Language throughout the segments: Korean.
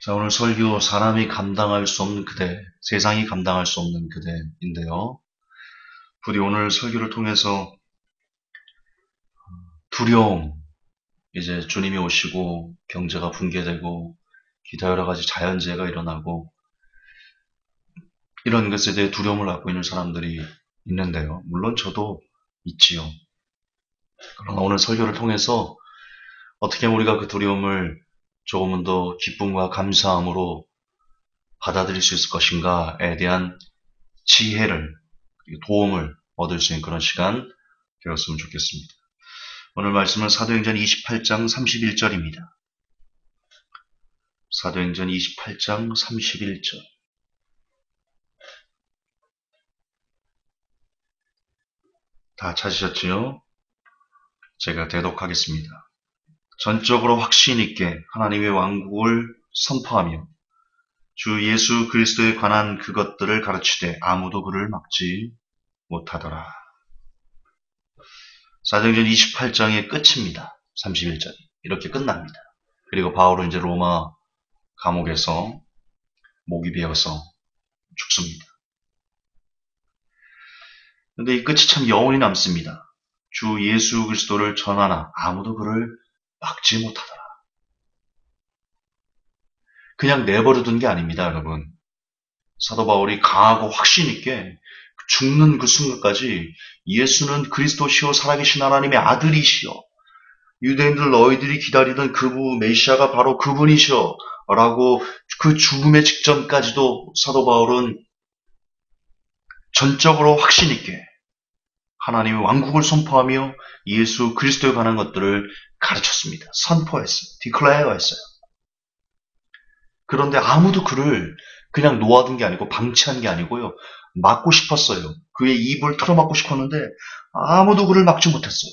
자, 오늘 설교 사람이 감당할 수 없는 그대, 세상이 감당할 수 없는 그대인데요. 부디 오늘 설교를 통해서 두려움, 이제 주님이 오시고 경제가 붕괴되고 기타 여러 가지 자연재해가 일어나고 이런 것에 대해 두려움을 갖고 있는 사람들이 있는데요. 물론 저도 있지요. 그러나 오늘 설교를 통해서 어떻게 하면 우리가 그 두려움을 조금은 더 기쁨과 감사함으로 받아들일 수 있을 것인가에 대한 지혜를, 도움을 얻을 수 있는 그런 시간 되었으면 좋겠습니다. 오늘 말씀은 사도행전 28장 31절입니다. 사도행전 28장 31절. 다 찾으셨지요? 제가 대독하겠습니다. 전적으로 확신 있게 하나님의 왕국을 선포하며 주 예수 그리스도에 관한 그것들을 가르치되 아무도 그를 막지 못하더라. 사도행전 28장의 끝입니다. 31절이. 이렇게 끝납니다. 그리고 바울은 이제 로마 감옥에서 목이 베어서 죽습니다. 근데 이 끝이 참 여운이 남습니다. 주 예수 그리스도를 전하나 아무도 그를 막지 못하더라. 그냥 내버려둔 게 아닙니다, 여러분. 사도 바울이 강하고 확신 있게 죽는 그 순간까지 예수는 그리스도시요 살아계신 하나님의 아들이시여, 유대인들 너희들이 기다리던 그분 메시아가 바로 그분이시여 라고 그 죽음의 직전까지도 사도 바울은 전적으로 확신 있게 하나님의 왕국을 선포하며 예수 그리스도에 관한 것들을 가르쳤습니다. 선포했어요. 디클레어했어요. 그런데 아무도 그를 그냥 놓아둔 게 아니고 방치한 게 아니고요. 막고 싶었어요. 그의 입을 틀어막고 싶었는데 아무도 그를 막지 못했어요.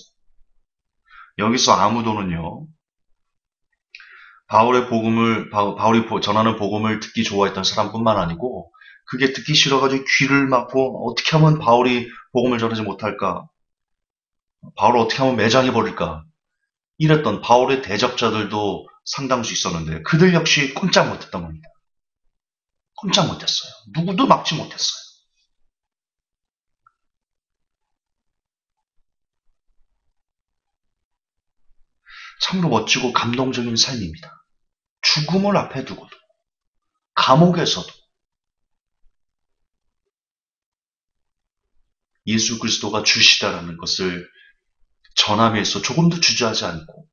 여기서 아무도는요. 바울이 전하는 복음을 듣기 좋아했던 사람뿐만 아니고 그게 듣기 싫어가지고 귀를 막고 어떻게 하면 바울이 복음을 전하지 못할까? 바울을 어떻게 하면 매장해버릴까? 이랬던 바울의 대적자들도 상당수 있었는데 그들 역시 꼼짝 못했던 겁니다. 꼼짝 못했어요. 누구도 막지 못했어요. 참으로 멋지고 감동적인 삶입니다. 죽음을 앞에 두고도 감옥에서도 예수 그리스도가 주시다라는 것을 전함에서 조금도 주저하지 않고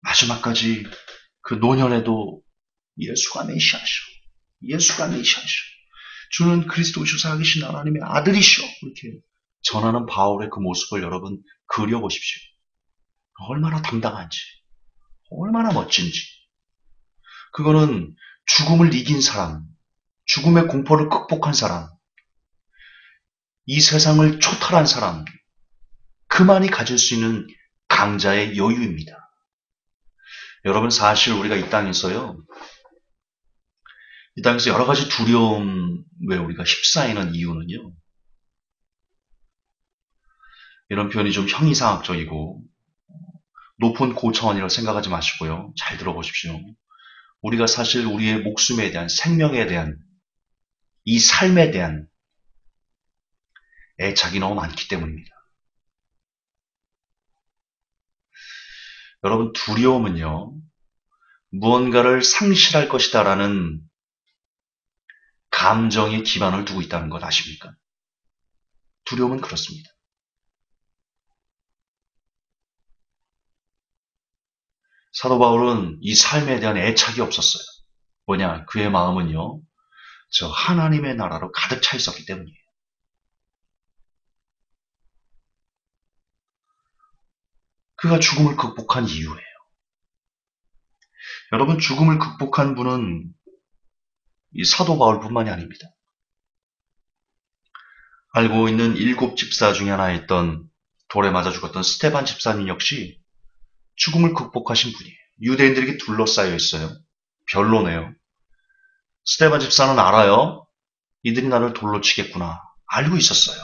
마지막까지 그 노년에도 예수가 메시아시오. 예수가 메시아시오. 주는 그리스도시오 살아계신 하나님의 아들이시오. 이렇게 전하는 바울의 그 모습을 여러분 그려보십시오. 얼마나 당당한지, 얼마나 멋진지. 그거는 죽음을 이긴 사람, 죽음의 공포를 극복한 사람, 이 세상을 초탈한 사람, 그만이 가질 수 있는 강자의 여유입니다. 여러분 사실 우리가 이 땅에서 여러 가지 두려움에 우리가 휩싸이는 이유는요. 이런 표현이 좀 형이상학적이고 높은 고차원이라고 생각하지 마시고요. 잘 들어보십시오. 우리가 사실 우리의 목숨에 대한, 생명에 대한, 이 삶에 대한 애착이 너무 많기 때문입니다. 여러분 두려움은요. 무언가를 상실할 것이다라는 감정에 기반을 두고 있다는 것 아십니까? 두려움은 그렇습니다. 사도 바울은 이 삶에 대한 애착이 없었어요. 뭐냐? 그의 마음은요. 저 하나님의 나라로 가득 차 있었기 때문이에요. 그가 죽음을 극복한 이유예요. 여러분 죽음을 극복한 분은 이 사도 바울뿐만이 아닙니다. 알고 있는 7 집사 중에 하나였던 돌에 맞아 죽었던 스테반 집사님 역시 죽음을 극복하신 분이에요. 유대인들에게 둘러싸여 있어요. 별로네요. 스테반 집사는 알아요. 이들이 나를 돌로 치겠구나. 알고 있었어요.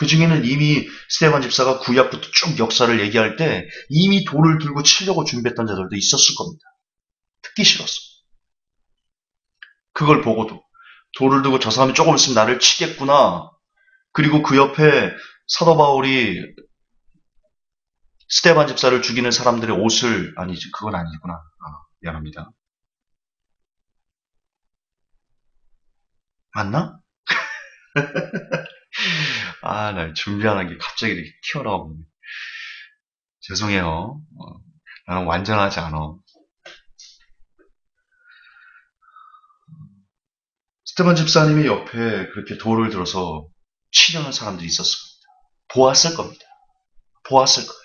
그 중에는 이미 스데반 집사가 구약부터 쭉 역사를 얘기할 때 이미 돌을 들고 치려고 준비했던 자들도 있었을 겁니다. 듣기 싫었어. 그걸 보고도 돌을 들고 저 사람이 조금 있으면 나를 치겠구나. 그리고 그 옆에 사도 바울이 스데반 집사를 죽이는 사람들의 옷을, 아니지, 그건 아니구나. 미안합니다. 맞나? 나 준비하는 게 갑자기 이렇게 튀어나오네. 죄송해요. 나는 완전하지 않아. 스테반 집사님이 옆에 그렇게 돌을 들어서 치려는 사람들이 있었을 겁니다. 보았을 겁니다. 보았을 거예요.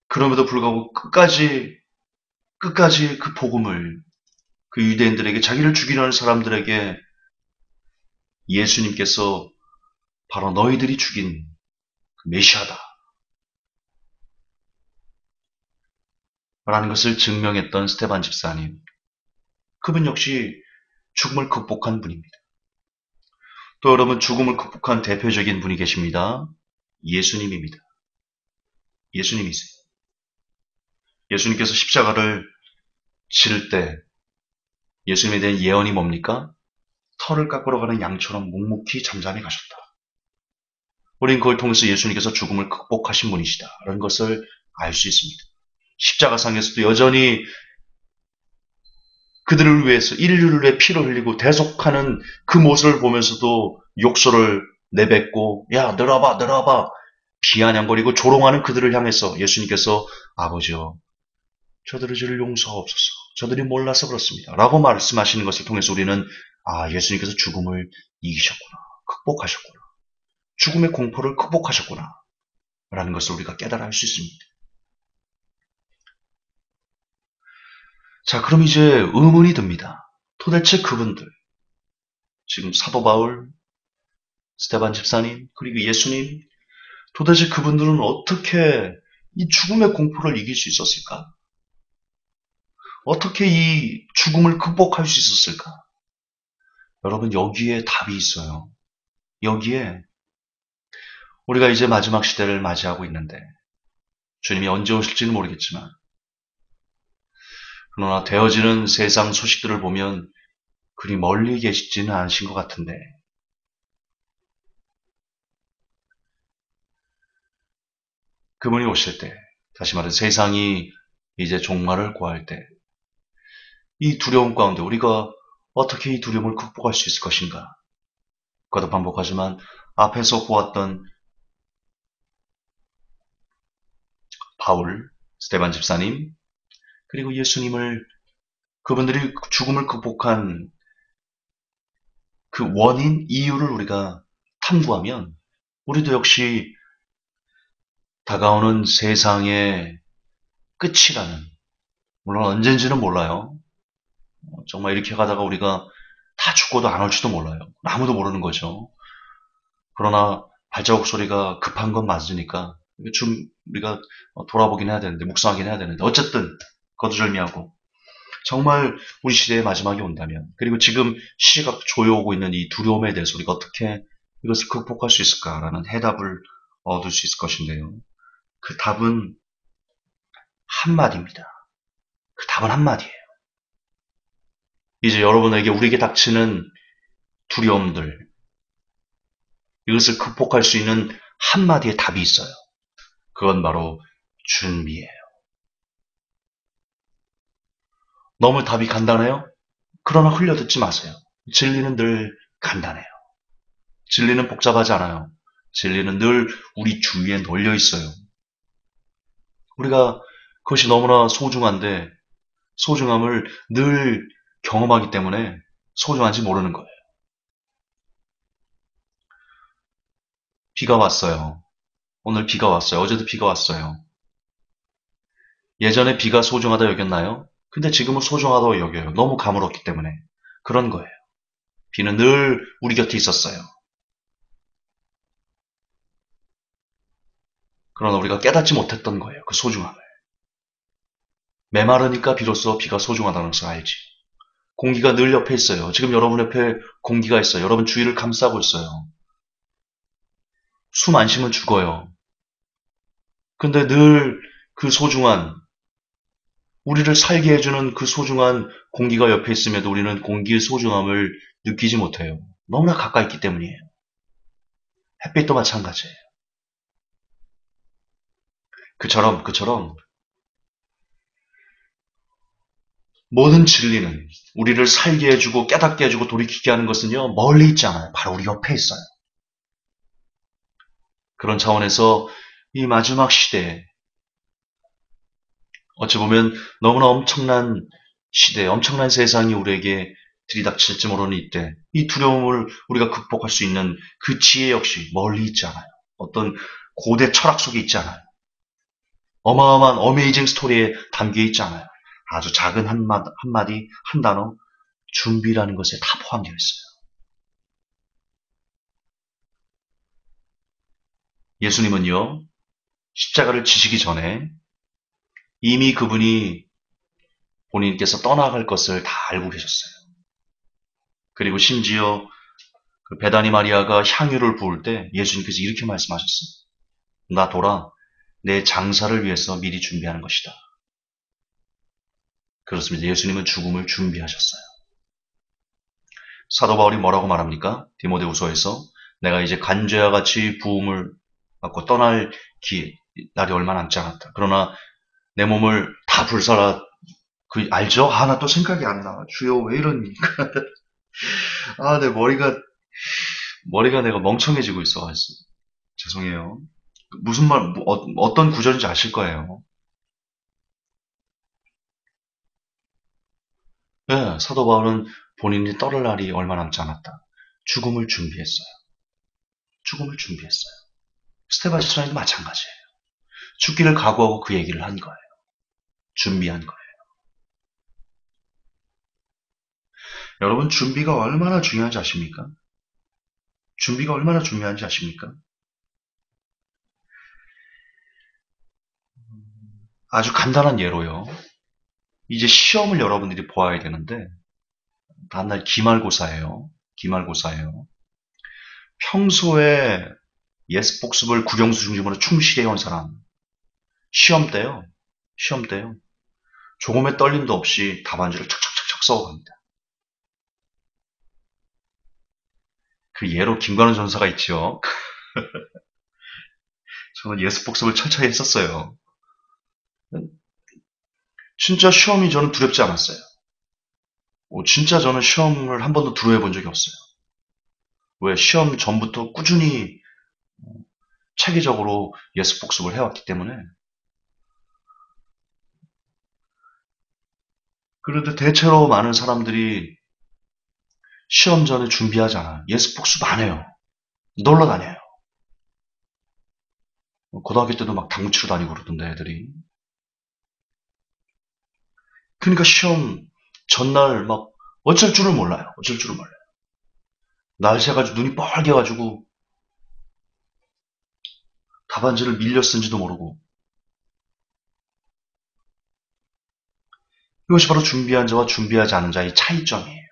그럼에도 불구하고 끝까지 그 복음을 그 유대인들에게, 자기를 죽이려는 사람들에게 예수님께서 바로 너희들이 죽인 그 메시아다 라는 것을 증명했던 스테반 집사님. 그분 역시 죽음을 극복한 분입니다. 또 여러분, 죽음을 극복한 대표적인 분이 계십니다. 예수님입니다. 예수님이세요. 예수님께서 십자가를 칠 때 예수님에 대한 예언이 뭡니까? 털을 깎으러 가는 양처럼 묵묵히 잠잠히 가셨다. 우린 그걸 통해서 예수님께서 죽음을 극복하신 분이시다라는 것을 알 수 있습니다. 십자가상에서도 여전히 그들을 위해서 인류를 위해 피를 흘리고 대속하는 그 모습을 보면서도 욕설을 내뱉고, 야, 내려와봐 비아냥거리고 조롱하는 그들을 향해서 예수님께서, 아버지여, 저들을 용서하옵소서, 저들이 몰라서 그렇습니다 라고 말씀하시는 것을 통해서 우리는 예수님께서 죽음을 이기셨구나, 극복하셨구나, 죽음의 공포를 극복하셨구나 라는 것을 우리가 깨달아 알 수 있습니다. 자, 그럼 이제 의문이 듭니다. 도대체 그분들, 지금 사도 바울, 스데반 집사님, 그리고 예수님, 도대체 그분들은 어떻게 이 죽음의 공포를 이길 수 있었을까? 어떻게 이 죽음을 극복할 수 있었을까? 여러분, 여기에 답이 있어요. 여기에 우리가 이제 마지막 시대를 맞이하고 있는데, 주님이 언제 오실지는 모르겠지만, 그러나 되어지는 세상 소식들을 보면 그리 멀리 계시지는 않으신 것 같은데, 그분이 오실 때, 다시 말해 세상이 이제 종말을 고할 때, 이 두려움 가운데 우리가 어떻게 이 두려움을 극복할 수 있을 것인가? 거듭 반복하지만 앞에서 보았던 바울, 스데반 집사님, 그리고 예수님을, 그분들이 죽음을 극복한 그 원인, 이유를 우리가 탐구하면 우리도 역시 다가오는 세상의 끝이라는, 물론 언젠지는 몰라요. 정말 이렇게 가다가 우리가 다 죽고도 안 올지도 몰라요. 아무도 모르는 거죠. 그러나 발자국 소리가 급한 건 맞으니까 좀 우리가 돌아보긴 해야 되는데, 묵상하긴 해야 되는데, 어쨌든 거두절미하고 정말 우리 시대의 마지막이 온다면, 그리고 지금 시각 조여오고 있는 이 두려움에 대해서 우리가 어떻게 이것을 극복할 수 있을까라는 해답을 얻을 수 있을 것인데요. 그 답은 한마디입니다. 그 답은 한마디예요. 이제 여러분에게, 우리에게 닥치는 두려움들, 이것을 극복할 수 있는 한마디의 답이 있어요. 그건 바로 준비예요. 너무 답이 간단해요? 그러나 흘려듣지 마세요. 진리는 늘 간단해요. 진리는 복잡하지 않아요. 진리는 늘 우리 주위에 널려 있어요. 우리가 그것이 너무나 소중한데, 소중함을 늘 경험하기 때문에 소중한지 모르는 거예요. 비가 왔어요. 오늘 비가 왔어요. 어제도 비가 왔어요. 예전에 비가 소중하다 여겼나요? 근데 지금은 소중하다고 여겨요. 너무 가물었기 때문에. 그런 거예요. 비는 늘 우리 곁에 있었어요. 그러나 우리가 깨닫지 못했던 거예요. 그 소중함을. 메마르니까 비로소 비가 소중하다는 것을 알지. 공기가 늘 옆에 있어요. 지금 여러분 옆에 공기가 있어요. 여러분 주위를 감싸고 있어요. 숨 안 쉬면 죽어요. 근데 늘 그 소중한, 우리를 살게 해주는 그 소중한 공기가 옆에 있음에도 우리는 공기의 소중함을 느끼지 못해요. 너무나 가까이 있기 때문이에요. 햇빛도 마찬가지예요. 그처럼 모든 진리는 우리를 살게 해주고 깨닫게 해주고 돌이키게 하는 것은요, 멀리 있지 않아요. 바로 우리 옆에 있어요. 그런 차원에서 이 마지막 시대에 어찌 보면 너무나 엄청난 시대, 엄청난 세상이 우리에게 들이닥칠지 모르는 이때, 이 두려움을 우리가 극복할 수 있는 그 지혜 역시 멀리 있지 않아요. 어떤 고대 철학 속에 있지 않아요. 어마어마한 어메이징 스토리에 담겨 있지 않아요. 아주 작은 한마디, 한 단어, 준비라는 것에 다 포함되어 있어요. 예수님은요, 십자가를 지시기 전에 이미 그분이 본인께서 떠나갈 것을 다 알고 계셨어요. 그리고 심지어 그 베다니 마리아가 향유를 부을 때 예수님께서 이렇게 말씀하셨어요. 나 돌아 내 장사를 위해서 미리 준비하는 것이다. 그렇습니다. 예수님은 죽음을 준비하셨어요. 사도 바울이 뭐라고 말합니까? 디모데후서에서 내가 이제 간죄와 같이 부음을 받고 떠날 날이 얼마 남지 않았다. 그러나 내 몸을 다 불살라 알죠? 나 또 생각이 안 나. 주여 왜 이러니까. 내 머리가 내가 멍청해지고 있어가지고. 죄송해요. 무슨 어떤 구절인지 아실 거예요. 네, 사도 바울은 본인이 떠날 날이 얼마 남지 않았다. 죽음을 준비했어요. 죽음을 준비했어요. 스테반 시스라도 마찬가지예요. 죽기를 각오하고 그 얘기를 한 거예요. 준비한 거예요. 여러분, 준비가 얼마나 중요한지 아십니까? 준비가 얼마나 중요한지 아십니까? 아주 간단한 예로요. 이제 시험을 여러분들이 보아야 되는데, 다음날 기말고사예요. 기말고사예요. 평소에 예습 복습을 국영수 중심으로 충실히 해온 사람, 시험 때요. 조금의 떨림도 없이 답안지를 척척척척 써갑니다. 그 예로 김관우 전사가 있죠. 저는 예습 복습을 철저히 했었어요. 진짜 시험이 저는 두렵지 않았어요. 진짜 저는 시험을 한 번도 두려워해 본 적이 없어요. 왜? 시험 전부터 꾸준히 체계적으로 예습 복습을 해왔기 때문에. 그런데 대체로 많은 사람들이 시험 전에 준비하잖아. 예습 복습 안 해요. 놀러 다녀요. 고등학교 때도 막 당구 치러 다니고 그러던데 애들이. 그러니까 시험 전날 막 어쩔 줄을 몰라요. 날 새가지고 눈이 뻘개가지고 답안지를 밀려 쓴지도 모르고. 이것이 바로 준비한 자와 준비하지 않은 자의 차이점이에요.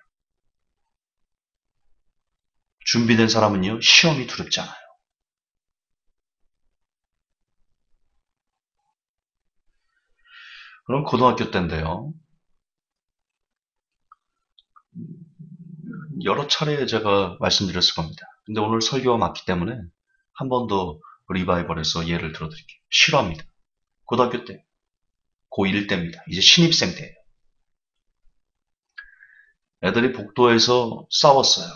준비된 사람은요, 시험이 두렵지 않아요. 그럼 고등학교 때인데요. 여러 차례 제가 말씀드렸을 겁니다. 근데 오늘 설교가 맞기 때문에 한 번 더 리바이벌에서 예를 들어드릴게요. 실화입니다. 고등학교 때, 고1 때입니다. 이제 신입생 때예요. 애들이 복도에서 싸웠어요.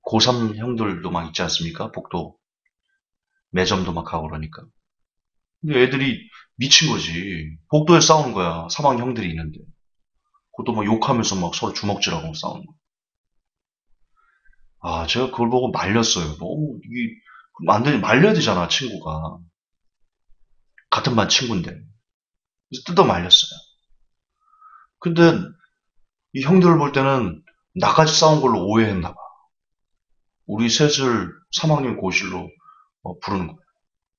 고3 형들도 막 있지 않습니까? 복도 매점도 막 가고 그러니까. 근데 애들이 미친 거지. 복도에 싸우는 거야. 3학년 형들이 있는데. 그것도 막 욕하면서 막 서로 주먹질하고 싸우는 거. 제가 그걸 보고 말렸어요. 이게, 안 되, 말려야 되잖아, 친구가. 같은 반 친구인데. 그래서 뜯어 말렸어요. 근데 이 형들을 볼 때는 나까지 싸운 걸로 오해했나 봐. 우리 셋을 3학년 고실로 부르는 거예요.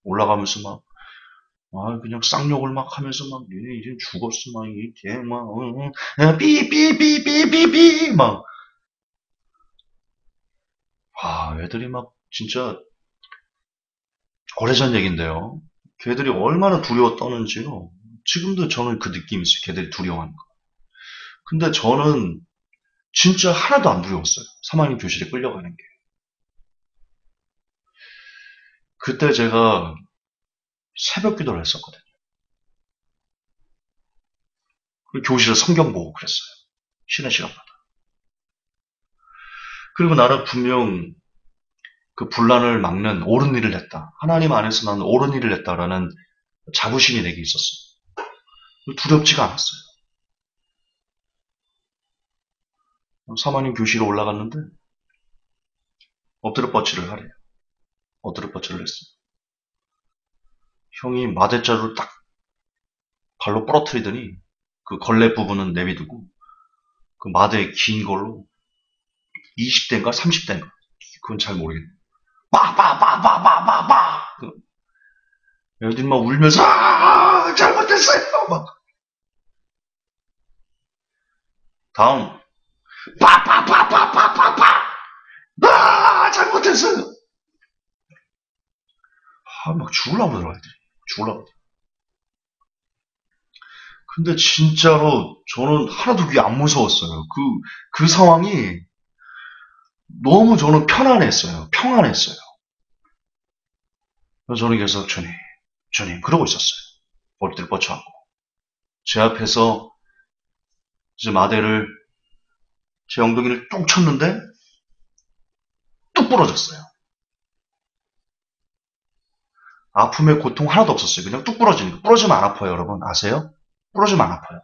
올라가면서 막, 그냥 쌍욕을 막 하면서 막, 얘 이제 죽었어, 막, 이게, 막, 삐삐삐삐삐삐삐, 막. 애들이 막, 진짜, 오래전 얘긴데요. 걔들이 얼마나 두려워 떠는지요. 지금도 저는 그 느낌이 있어요. 걔들이 두려워하는 거. 근데 저는 진짜 하나도 안 두려웠어요. 3학년 교실에 끌려가는 게. 그때 제가 새벽 기도를 했었거든요. 그리고 교실에 성경 보고 그랬어요. 쉬는 시간마다. 그리고 나는 분명 그 분란을 막는 옳은 일을 했다. 하나님 안에서 나는 옳은 일을 했다라는 자부심이 내게 있었어요. 두렵지가 않았어요. 3학년 교실에 올라갔는데 엎드려 뻗치를 하래요. 엎드려 뻗치를 했어요. 형이 마대자루를 딱 발로 부러뜨리더니 그 걸레 부분은 내비두고 그 마대 긴 걸로 20대인가 30대인가 그건 잘 모르겠네. 빠빠빠빠빠빠빠 애들 막 울면서 잘못했어요. 막 다음 빠빠빠빠빠빠빠 잘못했어요. 막 죽으려고 그러더라 애들이. 죽으려고. 근데 진짜로 저는 하나도 그게 안 무서웠어요. 그 상황이 너무 저는 편안했어요. 평안했어요. 그래서 저는 계속 주님, 주님 그러고 있었어요. 머리를 뻗쳐하고 제 앞에서 이제 마대를 제 엉덩이를 뚝 쳤는데 뚝 부러졌어요. 아픔의 고통 하나도 없었어요. 그냥 뚝 부러지는 거. 부러지면 안 아파요, 여러분. 아세요? 부러지면 안 아파요.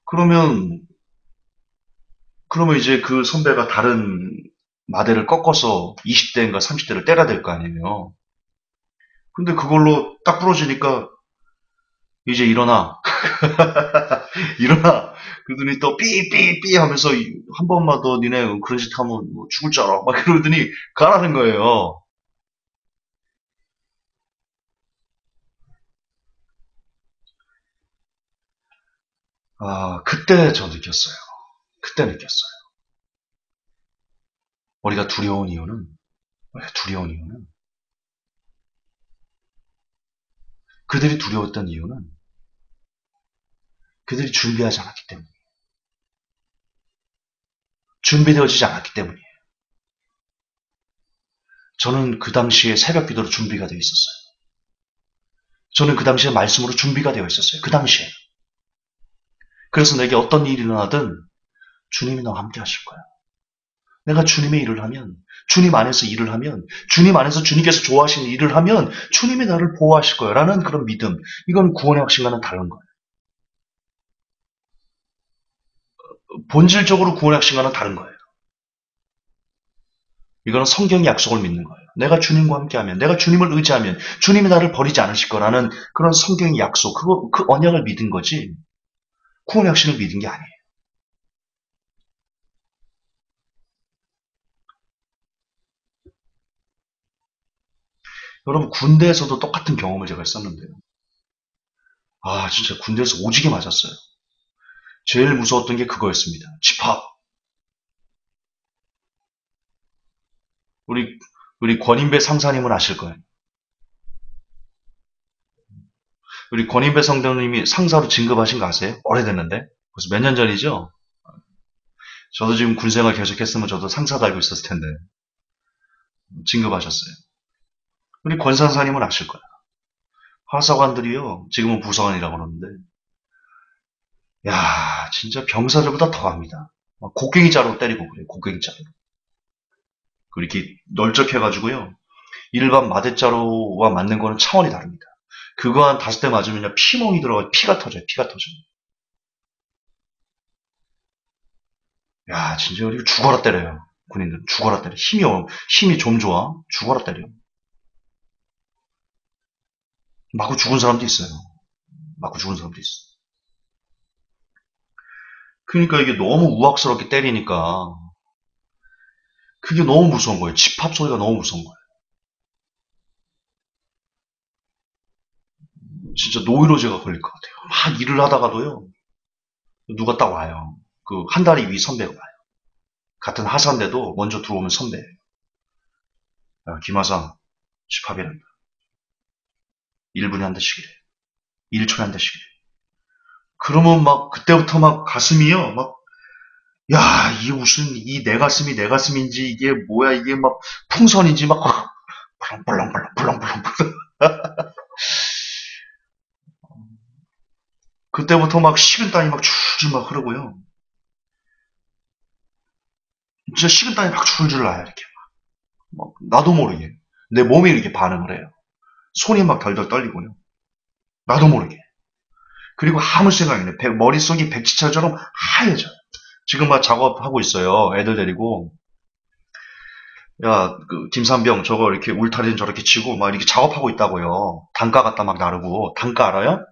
그러면 이제 그 선배가 다른 마대를 꺾어서 20대인가 30대를 때려야 될 거 아니에요. 근데 그걸로 딱 부러지니까 이제 일어나. 일어나. 그러더니 또 삐삐삐 하면서 한 번만 더 니네 그런 짓 하면 뭐 죽을 줄 알아. 막 그러더니 가라는 거예요. 그때 저 느꼈어요. 그때 느꼈어요. 우리가 두려운 이유는, 왜 두려운 이유는, 그들이 두려웠던 이유는 그들이 준비하지 않았기 때문이에요. 준비되어지지 않았기 때문이에요. 저는 그 당시에 새벽 기도로 준비가 되어 있었어요. 저는 그 당시에 말씀으로 준비가 되어 있었어요. 그 당시에. 그래서 내게 어떤 일이 일어나든 주님이 나와 함께 하실 거야. 내가 주님의 일을 하면, 주님 안에서 일을 하면, 주님 안에서 주님께서 좋아하시는 일을 하면 주님이 나를 보호하실 거야. 라는 그런 믿음. 이건 구원의 확신과는 다른 거예요. 본질적으로 구원의 확신과는 다른 거예요. 이거는 성경의 약속을 믿는 거예요. 내가 주님과 함께하면, 내가 주님을 의지하면 주님이 나를 버리지 않으실 거라는 그런 성경의 약속, 그 언약을 믿은 거지 구원의 확신을 믿은 게 아니에요. 여러분 군대에서도 똑같은 경험을 제가 했었는데요. 진짜 군대에서 오지게 맞았어요. 제일 무서웠던 게 그거였습니다. 집합. 우리 권인배 상사님은 아실 거예요. 우리 권인배 성도님이 상사로 진급하신 거 아세요? 오래됐는데 벌써 몇 년 전이죠? 저도 지금 군생활 계속했으면 저도 상사 달고 있었을 텐데 진급하셨어요. 우리 권 상사님은 아실 거예요. 하사관들이요. 지금은 부사관이라고 그러는데 야 진짜 병사들보다 더합니다. 곡괭이 자루로 때리고 그래요. 곡괭이 자루. 이렇게 널쩍해가지고요. 일반 마대자루와 맞는 거는 차원이 다릅니다. 그거 한 5대 맞으면 피멍이 들어가 피가 터져요. 피가 터져요. 야 진짜 그리고 죽어라 때려요. 군인들은 죽어라 때려. 힘이 좀 좋아. 죽어라 때려. 맞고 죽은 사람도 있어요. 맞고 죽은 사람도 있어. 그러니까 이게 너무 우악스럽게 때리니까 그게 너무 무서운 거예요. 집합 소리가 너무 무서운 거예요. 진짜 노이로제가 걸릴 것 같아요. 막 일을 하다가도요. 누가 딱 와요. 그 한 다리 위 선배가 와요. 같은 하사인데도 먼저 들어오면 선배. 야, 김하사, 집합이란다. 1분에 한 대씩이래. 1초에 한 대씩이래. 그러면 막, 그때부터 막 가슴이요. 막, 야, 이게 무슨, 이 내 가슴이 내 가슴인지, 이게 뭐야, 이게 막, 풍선인지 막, 벌렁벌렁벌렁, 벌렁벌렁. 그때부터 막 식은땀이 막 줄줄 막 흐르고요. 진짜 식은땀이 막 줄줄 나요, 이렇게. 막, 나도 모르게. 내 몸이 이렇게 반응을 해요. 손이 막 덜덜 떨리고요. 나도 모르게. 그리고 아무 생각이 안 나. 머릿속이 백지철처럼 하얘져요. 지금 막 작업하고 있어요. 애들 데리고. 야, 그, 김삼병, 저거 이렇게 울타리는 저렇게 치고, 막 이렇게 작업하고 있다고요. 단가 갖다 막 나르고. 단가 알아요?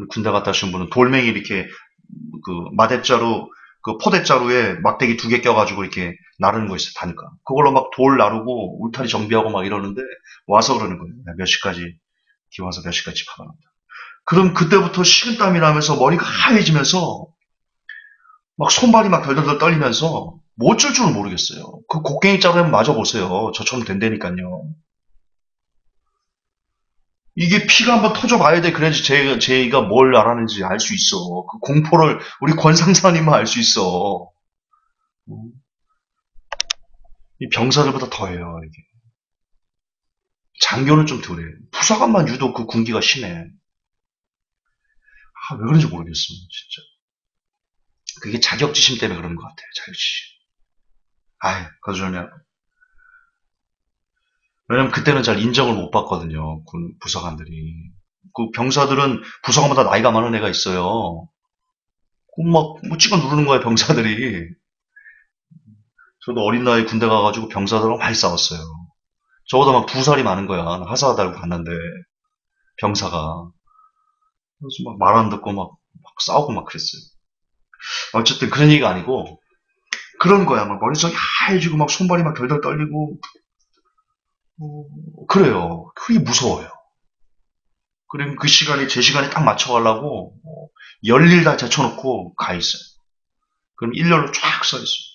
군대 갔다 오신 분은 돌멩이 이렇게, 그, 마대자루, 그 포대자루에 막대기 2개 껴가지고 이렇게 나르는 거 있어요. 단가. 그걸로 막 돌 나르고, 울타리 정비하고 막 이러는데, 와서 그러는 거예요. 야, 몇 시까지, 기와서 몇 시까지 집합한다. 그럼 그때부터 식은땀이 나면서 머리가 하얘지면서, 막 손발이 막 덜덜덜 떨리면서, 뭐 어쩔 줄을 모르겠어요. 그 곡괭이 자루 한번 맞아보세요. 저처럼 된다니까요. 이게 피가 한번 터져봐야 돼. 그래야지 제가 뭘 알았는지 알 수 있어. 그 공포를 우리 권상사님만 알 수 있어. 이 병사들보다 더해요, 이게. 장교는 좀 덜해. 부사관만 유독 그 군기가 심해. 아, 왜 그런지 모르겠어, 진짜. 그게 자격지심 때문에 그러는 것 같아요, 자격지심. 아이, 거절면. 왜냐면 그때는 잘 인정을 못 받거든요, 부사관들이. 그 병사들은 부사관보다 나이가 많은 애가 있어요. 그 막, 뭐 찍어 누르는 거야, 병사들이. 저도 어린 나이에 군대 가가지고 병사들하고 많이 싸웠어요. 저보다 막 2살이 많은 거야. 하사가 달고 갔는데, 병사가. 그래서 막 말 안 듣고 막 싸우고 막 그랬어요. 어쨌든 그런 얘기가 아니고, 그런 거야. 막 머릿속이 하얘지고 막 손발이 막 덜덜 떨리고, 그래요. 그게 무서워요. 그리고 그 시간이 제 시간에 딱 맞춰가려고, 열일 다 제쳐놓고 가 있어요. 그럼 일렬로 쫙 서 있어요.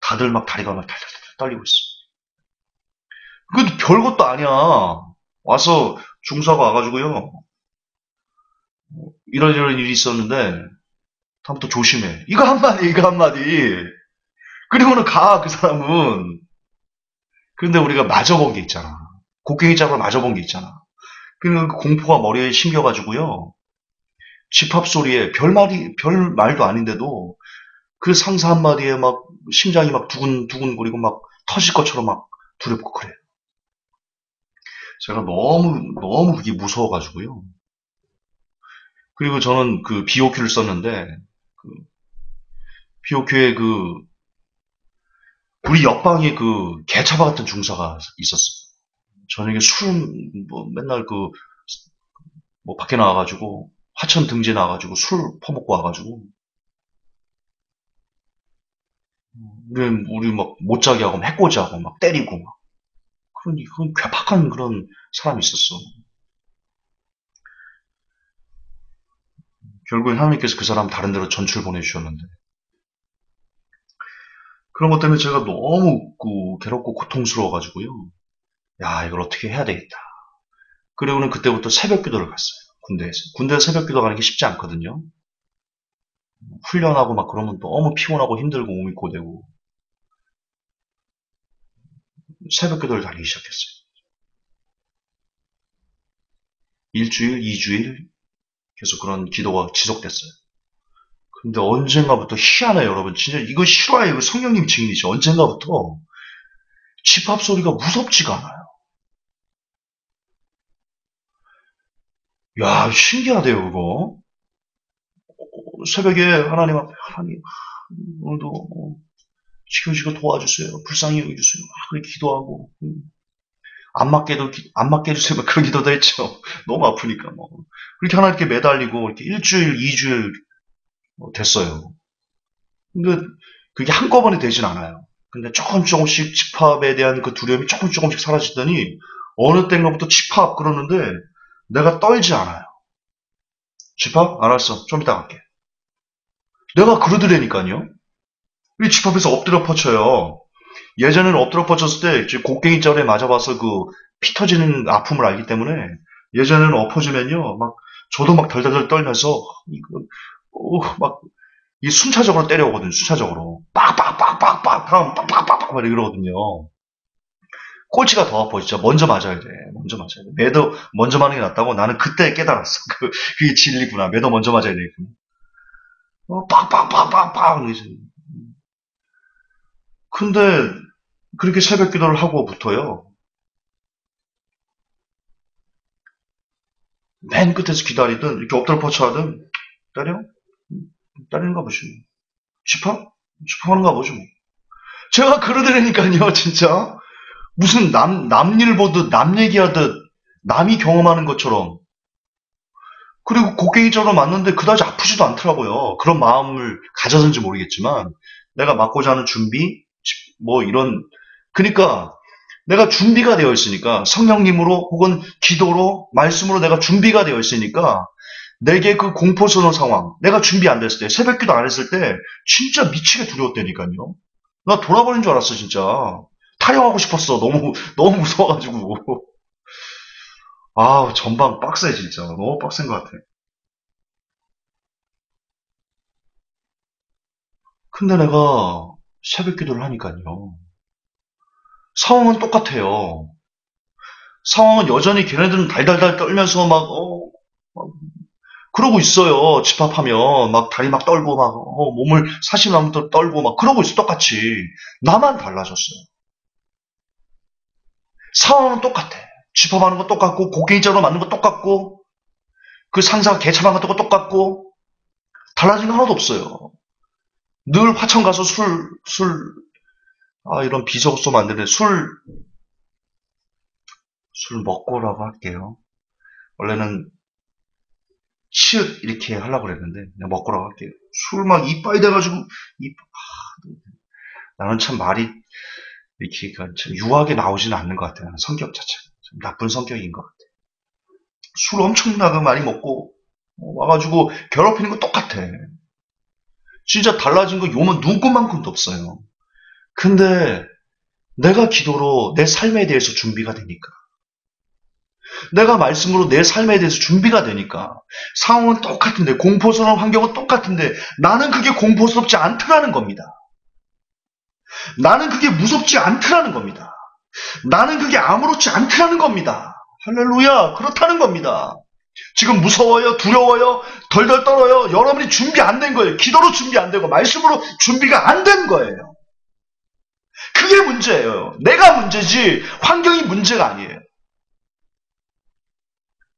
다들 막 다리가 막 달달달 떨리고 있어. 그것도 별것도 아니야. 와서 중사가 와가지고요. 이런 일이 있었는데 다음부터 조심해. 이거 한마디, 이거 한마디. 그리고는 가, 그 사람은. 그런데 우리가 맞아본 게 있잖아. 곡괭이 잡으러 맞아본 게 있잖아. 그 공포가 머리에 심겨가지고요. 집합 소리에 별 말도 아닌데도 그 상사 한마디에 막 심장이 막 두근두근거리고 막 터질 것처럼 막 두렵고 그래. 제가 너무 그게 무서워가지고요. 그리고 저는 그 BOQ를 썼는데, 그 BOQ에 그, 우리 옆방에 그 개차바 같은 중사가 있었어요. 저녁에 술, 뭐 맨날 그, 뭐 밖에 나와가지고, 화천 등지 나와가지고 술 퍼먹고 와가지고, 우리 막 못 자게 하고, 해코지 하고, 막 때리고, 막. 그런 괴팍한 그런 사람이 있었어. 결국엔 하나님께서 그 사람 다른 데로 전출 보내주셨는데, 그런 것 때문에 제가 너무 괴롭고 고통스러워가지고요. 야, 이걸 어떻게 해야 되겠다. 그리고는 그때부터 새벽 기도를 갔어요. 군대에서. 군대에서 새벽 기도 가는 게 쉽지 않거든요. 훈련하고 막 그러면 너무 피곤하고 힘들고 몸이 고되고. 새벽 기도를 다니기 시작했어요. 일주일, 2주일 계속 그런 기도가 지속됐어요. 근데 언젠가부터 희한해요, 여러분. 진짜 이거 실화예요. 이거 성령님 증인이죠. 언젠가부터 집합 소리가 무섭지가 않아요. 야, 신기하대요, 그거. 새벽에 하나님 앞에, 하나님, 오늘도 지켜주시고 도와주세요. 불쌍히 여겨주세요. 그렇게 기도하고. 안 맞게 해주세요. 막 그런 기도도 했죠. 너무 아프니까 뭐. 그렇게 하나님께 매달리고 이렇게 일주일, 2주일 됐어요. 근데 그게 한꺼번에 되진 않아요. 근데 조금씩 집합에 대한 그 두려움이 조금씩 사라지더니 어느 때인가부터 집합 그러는데 내가 떨지 않아요. 집합? 알았어. 좀 이따 갈게. 내가 그러더라니까요. 이 집 앞에서 엎드려 퍼쳐요. 예전에는 엎드려 퍼쳤을 때 곡괭이 절에 맞아봐서 그 피 터지는 아픔을 알기 때문에 예전에는 엎어지면요, 막 저도 막 덜덜덜 떨면서 이거 막 이 순차적으로 때려오거든요. 순차적으로 빡빡빡빡빡 다음 빡빡빡빡 막 이러거든요. 꼴찌가 더 아파 진짜. 먼저 맞아야 돼. 먼저 맞아야 돼. 매도 먼저 맞는 게 낫다고 나는 그때 깨달았어. 그게 진리구나. 매도 먼저 맞아야 되겠구나. 빡빡빡빡빡. 근데 그렇게 새벽 기도를 하고부터요. 맨 끝에서 기다리든 이렇게 엎드려 뻗쳐하든 때려? 때리는가 보지. 집합? 집합하는가 보지 뭐. 제가 그러더라니까요, 진짜. 무슨 남 일 보듯, 남 얘기하듯, 남이 경험하는 것처럼. 그리고 곡괭이처럼 맞는데 그다지 아프지도 않더라고요. 그런 마음을 가져서인지 모르겠지만, 내가 맞고자 하는 준비, 뭐 이런, 그러니까 내가 준비가 되어 있으니까, 성령님으로 혹은 기도로, 말씀으로 내가 준비가 되어 있으니까, 내게 그 공포스러운 상황, 내가 준비 안 됐을 때, 새벽 기도 안 했을 때, 진짜 미치게 두려웠다니까요. 나 돌아버린 줄 알았어, 진짜. 타령하고 싶었어. 너무 무서워가지고. 아, 전방 빡세, 진짜. 너무 빡센 것 같아. 근데 내가 새벽 기도를 하니까요. 상황은 똑같아요. 상황은 여전히 걔네들은 달달달 떨면서 막 그러고 있어요. 집합하면 막 다리 막 떨고 막 몸을 사시나무도 떨고 막 그러고 있어 똑같이. 나만 달라졌어요. 상황은 똑같아. 집합하는 거 똑같고 곡괭이자로 맞는 거 똑같고 그 상사가 개차반 같은 거 똑같고 달라진 거 하나도 없어요. 늘 화천 가서 이런 비속어 만드는 술 먹고라고 할게요. 원래는 치읓 이렇게 하려고 그랬는데 그냥 먹고라고 할게요. 술 막 이빠이 돼가지고 나는 참 말이 이렇게 참 유하게 나오지는 않는 것 같아요. 성격 자체가 좀 나쁜 성격인 것 같아요. 술 엄청나게 많이 먹고 와가지고 괴롭히는 거 똑같아. 진짜 달라진 거 요만 눈꽃만큼도 없어요. 근데 내가 기도로 내 삶에 대해서 준비가 되니까 내가 말씀으로 내 삶에 대해서 준비가 되니까 상황은 똑같은데 공포스러운 환경은 똑같은데 나는 그게 공포스럽지 않더라는 겁니다. 나는 그게 무섭지 않더라는 겁니다. 나는 그게 아무렇지 않더라는 겁니다. 할렐루야, 그렇다는 겁니다. 지금 무서워요, 두려워요, 덜덜 떨어요. 여러분이 준비 안 된 거예요. 기도로 준비 안 되고 말씀으로 준비가 안 된 거예요. 그게 문제예요. 내가 문제지 환경이 문제가 아니에요.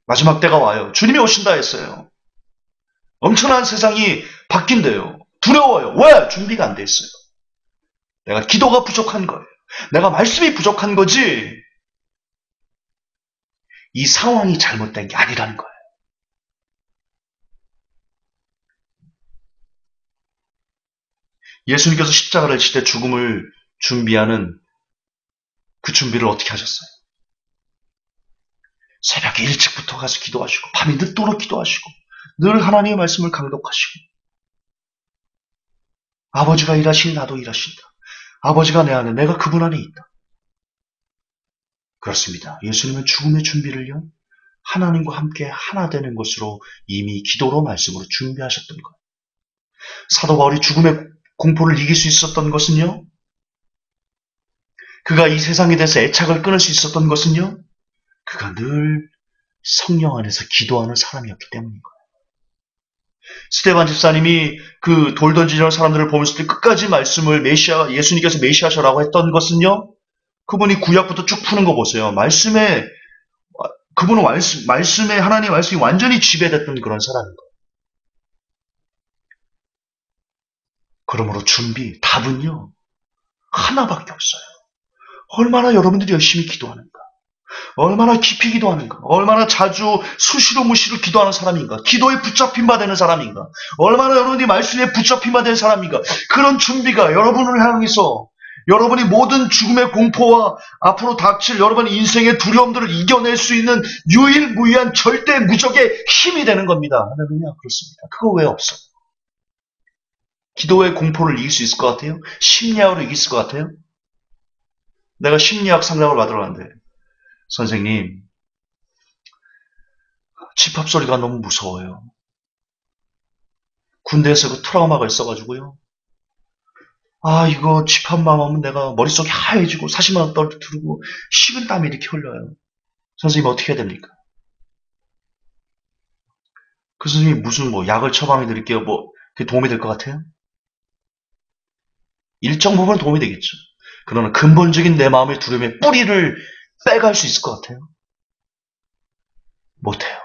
마지막 때가 와요. 주님이 오신다 했어요. 엄청난 세상이 바뀐대요. 두려워요. 왜? 준비가 안 돼 있어요. 내가 기도가 부족한 거예요. 내가 말씀이 부족한 거지 이 상황이 잘못된 게 아니라는 거예요. 예수님께서 십자가를 칠 때 죽음을 준비하는 그 준비를 어떻게 하셨어요? 새벽에 일찍부터 가서 기도하시고 밤이 늦도록 기도하시고 늘 하나님의 말씀을 강독하시고 아버지가 일하시니 나도 일하신다. 아버지가 내 안에 내가 그분 안에 있다. 그렇습니다. 예수님은 죽음의 준비를요. 하나님과 함께 하나 되는 것으로 이미 기도로 말씀으로 준비하셨던 거예요. 사도 바울이 죽음의 공포를 이길 수 있었던 것은요. 그가 이 세상에 대해서 애착을 끊을 수 있었던 것은요. 그가 늘 성령 안에서 기도하는 사람이었기 때문인 거예요. 스테반 집사님이 그 돌 던지는 사람들을 보면서 끝까지 말씀을 예수님께서 메시아셔라고 했던 것은요. 그분이 구약부터 쭉 푸는 거 보세요. 그분은 말씀에 하나님의 말씀이 완전히 지배됐던 그런 사람인 거예요. 그러므로 답은요. 하나밖에 없어요. 얼마나 여러분들이 열심히 기도하는가. 얼마나 깊이 기도하는가. 얼마나 자주 수시로 무시로 기도하는 사람인가. 기도에 붙잡힌 바 되는 사람인가. 얼마나 여러분이 말씀에 붙잡힌 바 되는 사람인가. 그런 준비가 여러분을 향해서 여러분이 모든 죽음의 공포와 앞으로 닥칠 여러분의 인생의 두려움들을 이겨낼 수 있는 유일무이한 절대 무적의 힘이 되는 겁니다. 할렐루야, 그렇습니다. 그거 왜 없어요? 기도의 공포를 이길 수 있을 것 같아요? 심리학으로 이길 수 있을 것 같아요? 내가 심리학 상담을 받으러 갔는데 선생님, 집합 소리가 너무 무서워요. 군대에서 그 트라우마가 있어가지고요. 아, 이거 집합만 하면 내가 머릿속이 하얘지고 사시만 떨어뜨리고 식은 땀이 이렇게 흘러요. 선생님 어떻게 해야 됩니까? 그 선생님이 무슨 뭐 약을 처방해 드릴게요. 뭐 그게 도움이 될 것 같아요? 일정 부분 도움이 되겠죠. 그러나 근본적인 내 마음의 두려움의 뿌리를 빼갈 수 있을 것 같아요? 못해요.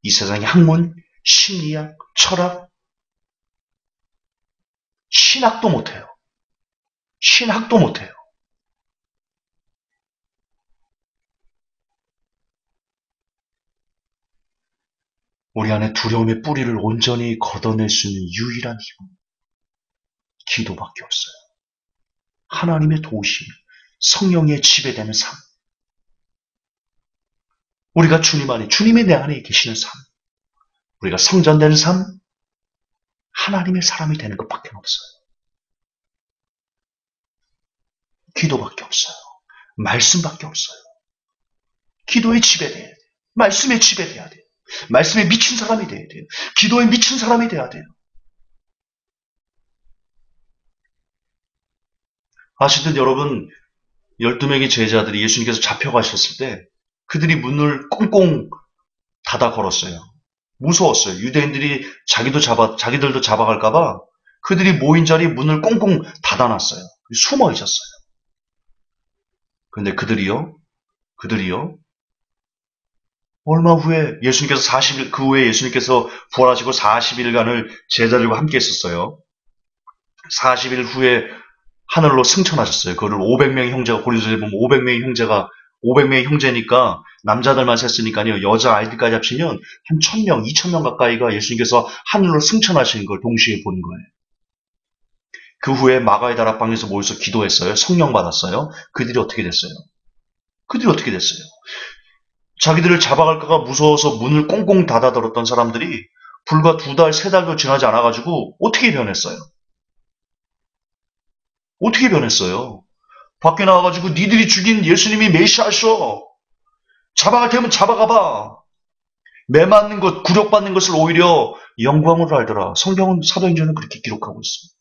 이 세상의 학문, 심리학, 철학, 신학도 못해요. 신학도 못해요. 우리 안에 두려움의 뿌리를 온전히 걷어낼 수 있는 유일한 힘은 기도밖에 없어요. 하나님의 도우심, 성령의 지배되는 삶. 우리가 주님 안에, 주님의 내 안에 계시는 삶. 우리가 성전되는 삶, 하나님의 사람이 되는 것밖에 없어요. 기도밖에 없어요. 말씀밖에 없어요. 기도에 지배돼야 돼요. 말씀에 지배돼야 돼요. 말씀에 미친 사람이 돼야 돼요. 기도에 미친 사람이 돼야 돼요. 아시듯 여러분, 12명의 제자들이 예수님께서 잡혀가셨을 때 그들이 문을 꽁꽁 닫아 걸었어요. 무서웠어요. 유대인들이 자기들도 잡아갈까봐 그들이 모인 자리에 문을 꽁꽁 닫아놨어요. 숨어 있었어요. 그런데 그들이요, 얼마 후에 예수님께서 40일, 그 후에 예수님께서 부활하시고 40일간을 제자들과 함께 했었어요. 40일 후에 하늘로 승천하셨어요. 그거를 500명의 형제가, 고린도서에 보면 500명의 형제니까 남자들만 셌으니까요. 여자 아이들까지 합치면 한 1000명, 2000명 가까이가 예수님께서 하늘로 승천하시는 걸 동시에 본 거예요. 그 후에 마가의 다락방에서 모여서 기도했어요. 성령 받았어요. 그들이 어떻게 됐어요? 자기들을 잡아갈까가 무서워서 문을 꽁꽁 닫아들었던 사람들이 불과 2달, 3달도 지나지 않아가지고 어떻게 변했어요? 밖에 나와가지고 니들이 죽인 예수님이 메시아셔. 잡아갈 테면 잡아가봐. 매 맞는 것, 굴욕받는 것을 오히려 영광으로 알더라. 성경은 사도행전은 그렇게 기록하고 있습니다.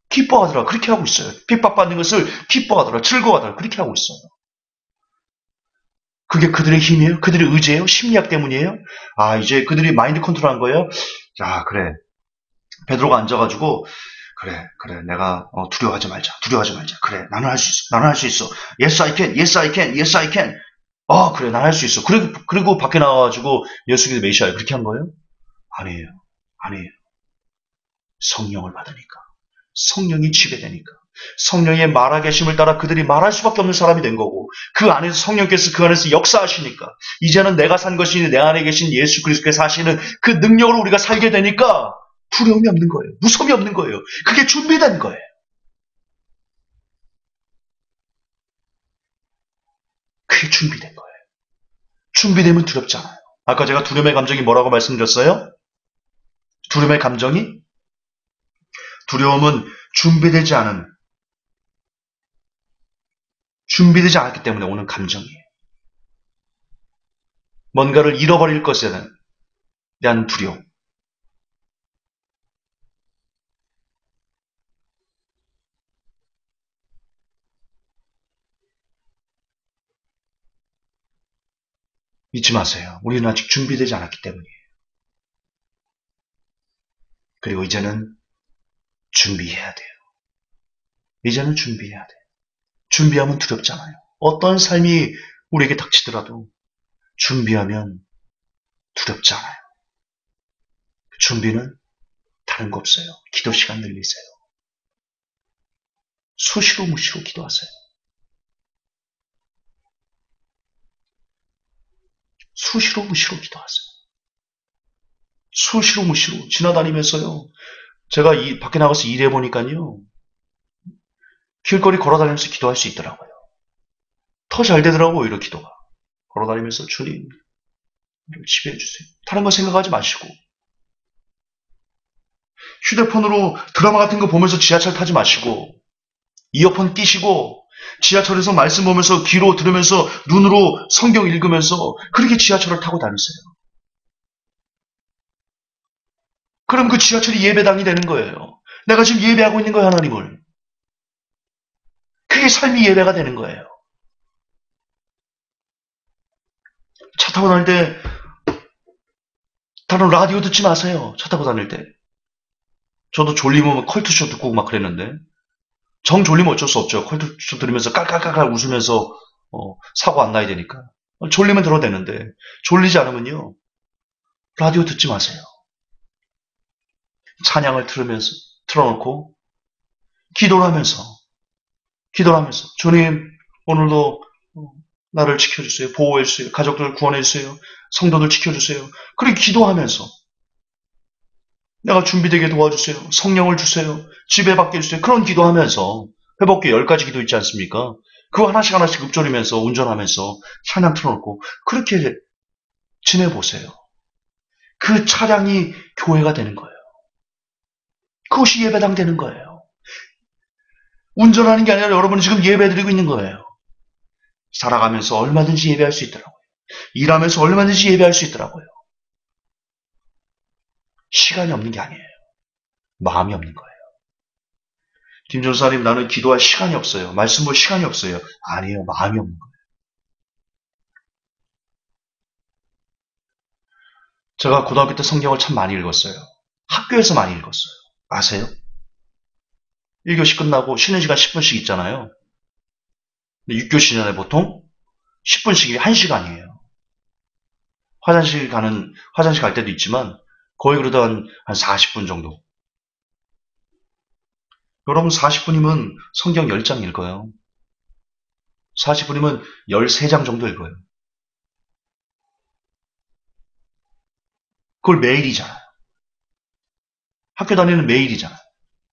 기뻐하더라. 그렇게 하고 있어요. 핍박받는 것을 기뻐하더라. 즐거워하더라. 그렇게 하고 있어요. 그게 그들의 힘이에요? 그들의 의지예요? 심리학 때문이에요? 아, 이제 그들이 마인드 컨트롤한 거예요? 자, 그래. 베드로가 앉아가지고 그래, 내가 두려워하지 말자. 그래, 나는 할 수 있어. Yes, I can. 그래, 나는 할 수 있어. 그리고 밖에 나와가지고 예수님이 메시아예요. 그렇게 한 거예요? 아니에요. 성령을 받으니까. 성령이 지배되니까. 성령의 말하계심을 따라 그들이 말할 수밖에 없는 사람이 된 거고, 그 안에서 역사하시니까, 이제는 내가 산 것이 내 안에 계신 예수 그리스도께서 하시는 그 능력으로 우리가 살게 되니까 두려움이 없는 거예요. 무서움이 없는 거예요. 그게 준비된 거예요. 그게 준비된 거예요. 준비되면 두렵잖아요. 아까 제가 두려움의 감정이 뭐라고 말씀드렸어요? 두려움은 준비되지 않았기 때문에 오는 감정이에요. 뭔가를 잃어버릴 것에 대한 두려움. 잊지 마세요. 우리는 아직 준비되지 않았기 때문이에요. 그리고 이제는 준비해야 돼요. 준비하면 두렵잖아요. 어떤 삶이 우리에게 닥치더라도 준비하면 두렵지 않아요. 준비는 다른 거 없어요. 기도 시간 늘리세요. 수시로 무시로 기도하세요. 수시로 무시로 지나다니면서요. 제가 밖에 나가서 일해 보니까요. 길거리 걸어다니면서 기도할 수 있더라고요. 더 잘 되더라고요, 오히려 기도가. 걸어다니면서 주님, 지배해 주세요. 다른 거 생각하지 마시고 휴대폰으로 드라마 같은 거 보면서 지하철 타지 마시고 이어폰 끼시고 지하철에서 말씀 보면서 귀로 들으면서 눈으로 성경 읽으면서 그렇게 지하철을 타고 다니세요. 그럼 그 지하철이 예배당이 되는 거예요. 내가 지금 예배하고 있는 거예요, 하나님을. 그게 삶이 예배가 되는 거예요. 차 타고 다닐 때 다른 라디오 듣지 마세요. 차 타고 다닐 때. 저도 졸리면 컬투쇼 듣고 막 그랬는데 정 졸리면 어쩔 수 없죠. 컬투쇼 들으면서 깔깔깔깔 웃으면서 사고 안 나야 되니까. 졸리면 들어도 되는데 졸리지 않으면요. 라디오 듣지 마세요. 찬양을 틀어놓고 기도를 하면서 주님 오늘도 나를 지켜주세요. 보호해주세요. 가족들 구원해주세요. 성도들 지켜주세요. 그렇게 기도하면서 내가 준비되게 도와주세요. 성령을 주세요. 지배 받게 해주세요. 그런 기도하면서 회복기 10가지 기도 있지 않습니까? 그거 하나씩 하나씩 읊조리면서 운전하면서 찬양 틀어놓고 그렇게 지내보세요. 그 차량이 교회가 되는 거예요. 그것이 예배당 되는 거예요. 운전하는 게 아니라 여러분이 지금 예배드리고 있는 거예요. 살아가면서 얼마든지 예배할 수 있더라고요. 일하면서 얼마든지 예배할 수 있더라고요. 시간이 없는 게 아니에요. 마음이 없는 거예요. 김 전사님 나는 기도할 시간이 없어요. 말씀 볼 시간이 없어요. 아니에요. 마음이 없는 거예요. 제가 고등학교 때 성경을 참 많이 읽었어요. 학교에서 많이 읽었어요. 아세요? 1교시 끝나고 쉬는 시간 10분씩 있잖아요. 6교시년에 보통 10분씩이 1시간이에요. 화장실 갈 때도 있지만 거의 그러다 한 40분 정도. 여러분 40분이면 성경 10장 읽어요. 40분이면 13장 정도 읽어요. 그걸 매일이잖아요. 학교 다니는 매일이잖아요.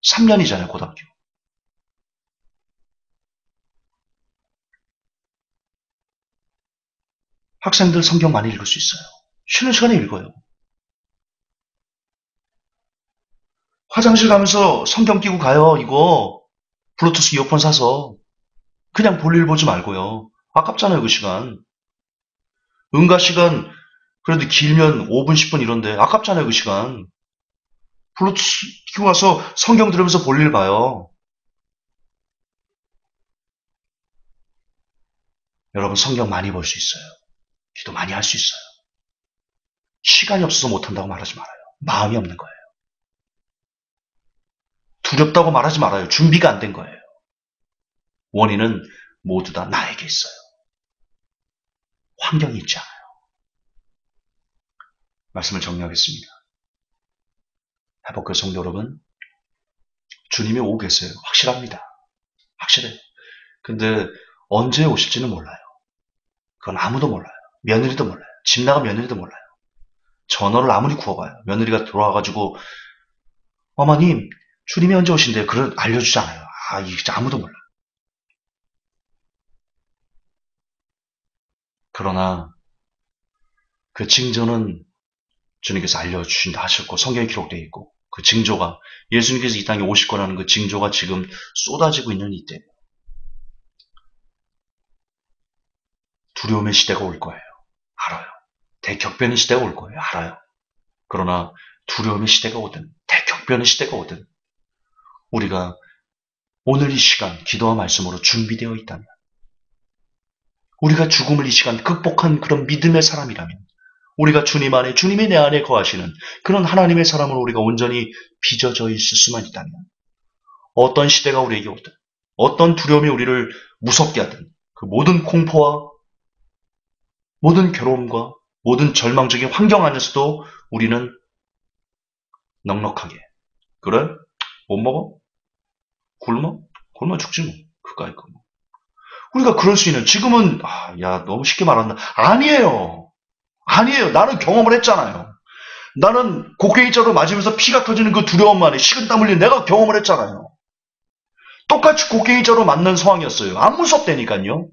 3년이잖아요, 고등학교. 학생들 성경 많이 읽을 수 있어요. 쉬는 시간에 읽어요. 화장실 가면서 성경 끼고 가요, 이거. 블루투스 이어폰 사서. 그냥 볼일 보지 말고요. 아깝잖아요, 그 시간. 응가 시간, 그래도 길면 5분, 10분 이런데, 아깝잖아요, 그 시간. 블루투스 끼고 가서 성경 들으면서 볼일 봐요. 여러분, 성경 많이 볼 수 있어요. 기도 많이 할 수 있어요. 시간이 없어서 못한다고 말하지 말아요. 마음이 없는 거예요. 두렵다고 말하지 말아요. 준비가 안 된 거예요. 원인은 모두 다 나에게 있어요. 환경이 있지 않아요. 말씀을 정리하겠습니다. 회복교 성도 여러분, 주님이 오고 계세요. 확실합니다. 확실해요. 근데 언제 오실지는 몰라요. 그건 아무도 몰라요. 며느리도 몰라요. 집 나간 며느리도 몰라요. 전화를 아무리 구워봐요. 며느리가 돌아와가지고 어머님 주님이 언제 오신대요? 그걸 알려주잖아요. 이게 아무도 몰라요. 그러나 그 징조는 주님께서 알려주신다 하셨고 성경에 기록되어 있고 그 징조가 예수님께서 이 땅에 오실 거라는 그 징조가 지금 쏟아지고 있는 이때 두려움의 시대가 올 거예요. 알아요. 대격변의 시대가 올 거예요. 알아요. 그러나 두려움의 시대가 오든 대격변의 시대가 오든 우리가 오늘 이 시간 기도와 말씀으로 준비되어 있다면 우리가 죽음을 이 시간 극복한 그런 믿음의 사람이라면 우리가 주님 안에 주님이 내 안에 거하시는 그런 하나님의 사람으로 우리가 온전히 빚어져 있을 수만 있다면 어떤 시대가 우리에게 오든 어떤 두려움이 우리를 무섭게 하든 그 모든 공포와 모든 괴로움과 모든 절망적인 환경 안에서도 우리는 넉넉하게 그래? 못 먹어? 굶어 죽지 뭐. 그까이 거. 우리가 그럴 수 있는 지금은 야 너무 쉽게 말한다. 아니에요. 나는 경험을 했잖아요. 나는 곡괭이자로 맞으면서 피가 터지는 그 두려움만에 식은땀 흘리는 내가 경험을 했잖아요. 똑같이 곡괭이자로 맞는 상황이었어요. 안 무섭다니까요.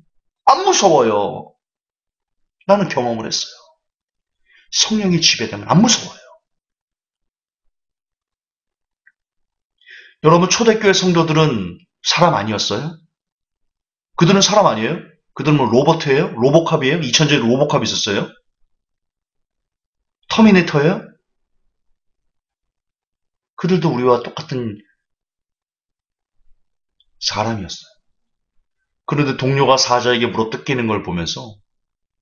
안 무서워요. 나는 경험을 했어요. 성령이 지배되면 안 무서워요. 여러분, 초대교회 성도들은 사람 아니었어요? 그들은 사람 아니에요? 그들은 뭐 로버트예요? 로보캅이에요? 2000년에 로보캅 있었어요? 터미네이터예요? 그들도 우리와 똑같은 사람이었어요. 그런데 동료가 사자에게 물어 뜯기는 걸 보면서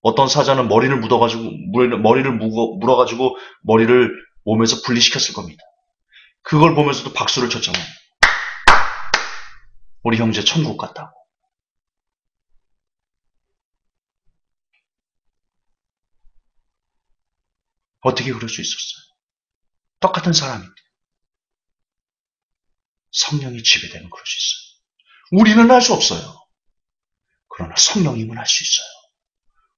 어떤 사자는 머리를 물어가지고 머리를 몸에서 분리시켰을 겁니다. 그걸 보면서도 박수를 쳤잖아요. 우리 형제 천국 갔다고. 어떻게 그럴 수 있었어요? 똑같은 사람인데 성령이 지배되면 그럴 수 있어요. 우리는 할 수 없어요. 그러나 성령님은 할 수 있어요.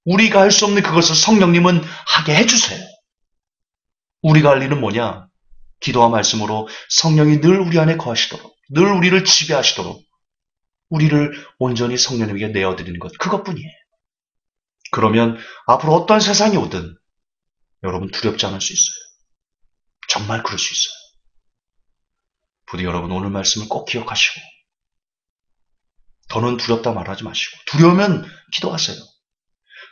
우리가 할 수 없는 그것을 성령님은 하게 해주세요. 우리가 할 일은 뭐냐? 기도와 말씀으로 성령이 늘 우리 안에 거하시도록, 늘 우리를 지배하시도록, 우리를 온전히 성령님에게 내어드리는 것, 그것뿐이에요. 그러면 앞으로 어떤 세상이 오든 여러분 두렵지 않을 수 있어요. 정말 그럴 수 있어요. 부디 여러분 오늘 말씀을 꼭 기억하시고 더는 두렵다 말하지 마시고 두려우면 기도하세요.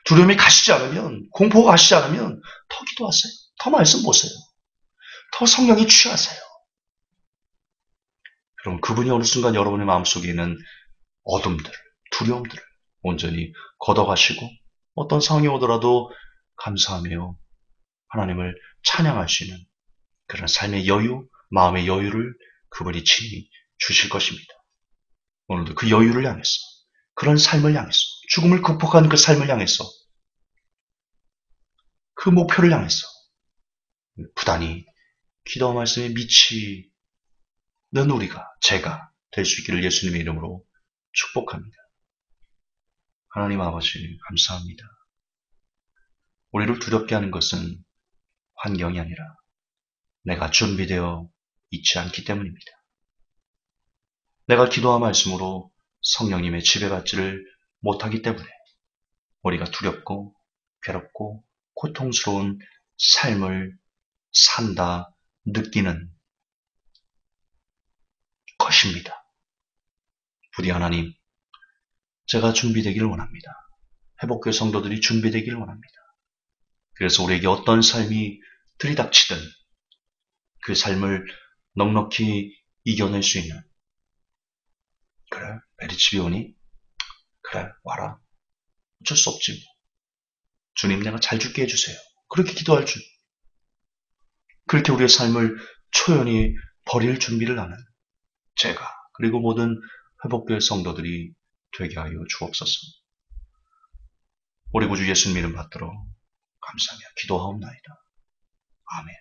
두려움이 가시지 않으면, 공포가 가시지 않으면 더 기도하세요. 더 말씀 보세요. 더 성령에 취하세요. 여러분 그분이 어느 순간 여러분의 마음속에 있는 어둠들, 두려움들을 온전히 걷어가시고 어떤 상황이 오더라도 감사하며 하나님을 찬양할 수 있는 그런 삶의 여유, 마음의 여유를 그분이 친히 주실 것입니다. 오늘도 그 여유를 향해서, 그런 삶을 향해서, 죽음을 극복한 그 삶을 향해서, 그 목표를 향해서 부단히 기도와 말씀에 미치는 제가 될 수 있기를 예수님의 이름으로 축복합니다. 하나님 아버지 감사합니다. 우리를 두렵게 하는 것은 환경이 아니라 내가 준비되어 있지 않기 때문입니다. 내가 기도와 말씀으로 성령님의 지배받지를 못하기 때문에 우리가 두렵고 괴롭고 고통스러운 삶을 산다 느끼는 것입니다. 부디 하나님, 제가 준비되기를 원합니다. 회복교회 성도들이 준비되기를 원합니다. 그래서 우리에게 어떤 삶이 들이닥치든 그 삶을 넉넉히 이겨낼 수 있는 그래, 베리집이 오니? 그래, 와라. 어쩔 수 없지. 주님, 내가 잘 죽게 해주세요. 그렇게 기도할 줄. 그렇게 우리의 삶을 초연히 버릴 준비를 하는 제가, 그리고 모든 회복교회 성도들이 되게 하여 주옵소서. 우리 구주 예수님 이름 받들어 감사하며 기도하옵나이다. 아멘.